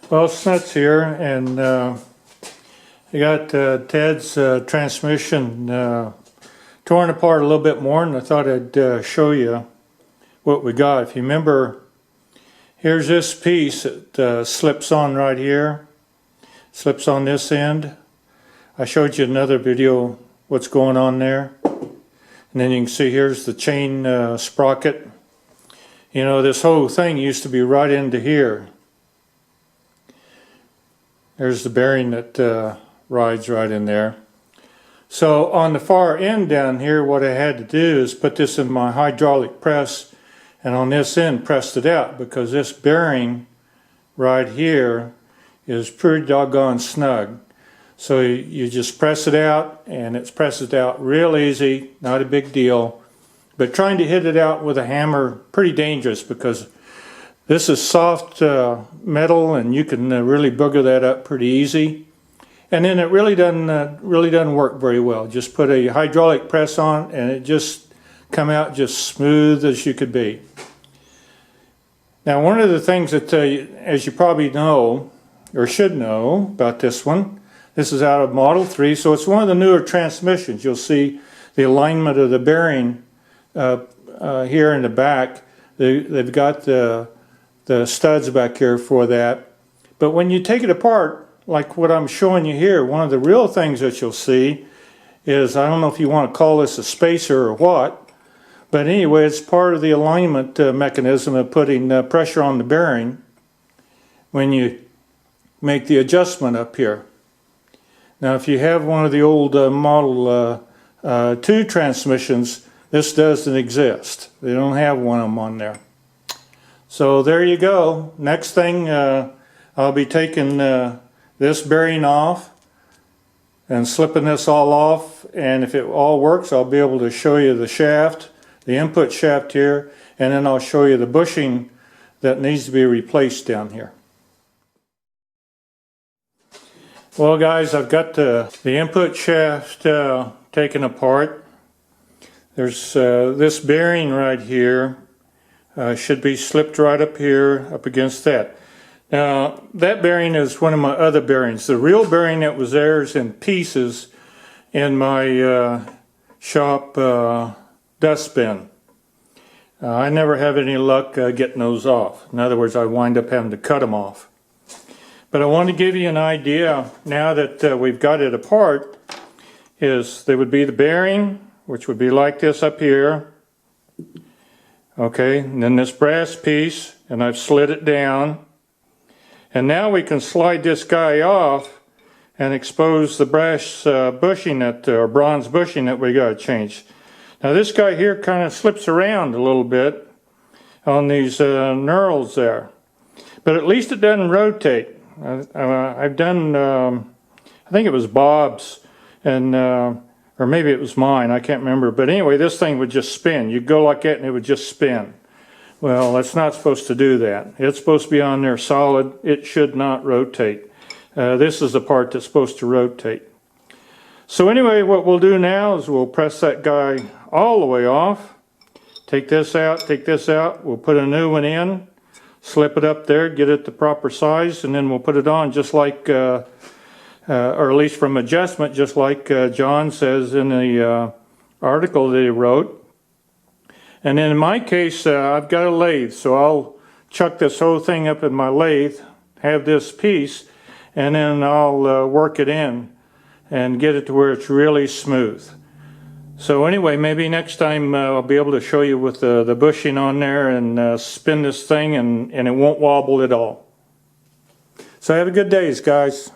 Well, Snuts here, and I got Ted's transmission torn apart a little bit more, and I thought I'd show you what we got. If you remember, here's this piece that slips on right here, slips on this end. I showed you another video what's going on there, and then you can see here's the chain sprocket. You know, this whole thing used to be right into here. There's the bearing that rides right in there. So on the far end down here, what I had to do is put this in my hydraulic press, and on this end pressed it out, because this bearing right here is pretty doggone snug. So you just press it out, and it presses out real easy, not a big deal. But trying to hit it out with a hammer, pretty dangerous, because this is soft metal, and you can really booger that up pretty easy. And then it really doesn't work very well. Just put a hydraulic press on, and it just come out just smooth as you could be. Now, one of the things that, as you probably know, or should know about this one, this is out of Model 3, so it's one of the newer transmissions. You'll see the alignment of the bearing here in the back. They've got the studs back here for that. But when you take it apart, like what I'm showing you here, one of the real things that you'll see is, I don't know if you want to call this a spacer or what, but anyway, it's part of the alignment mechanism of putting pressure on the bearing when you make the adjustment up here. Now, if you have one of the old Model 2 transmissions, this doesn't exist. They don't have one of them on there. So there you go. Next thing, I'll be taking this bearing off and slipping this all off, and if it all works, I'll be able to show you the shaft, the input shaft here, and then I'll show you the bushing that needs to be replaced down here. Well, guys, I've got the input shaft taken apart. There's this bearing right here. Should be slipped right up here, up against that. Now, that bearing is one of my other bearings. The real bearing that was there is in pieces in my shop dustbin. I never have any luck getting those off. In other words, I wind up having to cut them off. But I want to give you an idea, now that we've got it apart, is there would be the bearing, which would be like this up here. Okay, and then this brass piece, and I've slid it down. And now we can slide this guy off and expose the brass bushing or bronze bushing that we got to change. Now this guy here kind of slips around a little bit on these knurls there, but at least it doesn't rotate. I've done, I think it was Bob's, and or maybe it was mine, I can't remember. But anyway, this thing would just spin. You'd go like that and it would just spin. Well, it's not supposed to do that. It's supposed to be on there solid. It should not rotate. This is the part that's supposed to rotate. So anyway, what we'll do now is we'll press that guy all the way off. Take this out, take this out. We'll put a new one in, slip it up there, get it the proper size, and then we'll put it on just like or at least from adjustment, just like John says in the article that he wrote. And then in my case, I've got a lathe, so I'll chuck this whole thing up in my lathe, have this piece, and then I'll work it in and get it to where it's really smooth. So anyway, maybe next time I'll be able to show you with the bushing on there and spin this thing, and it won't wobble at all. So have a good day, guys.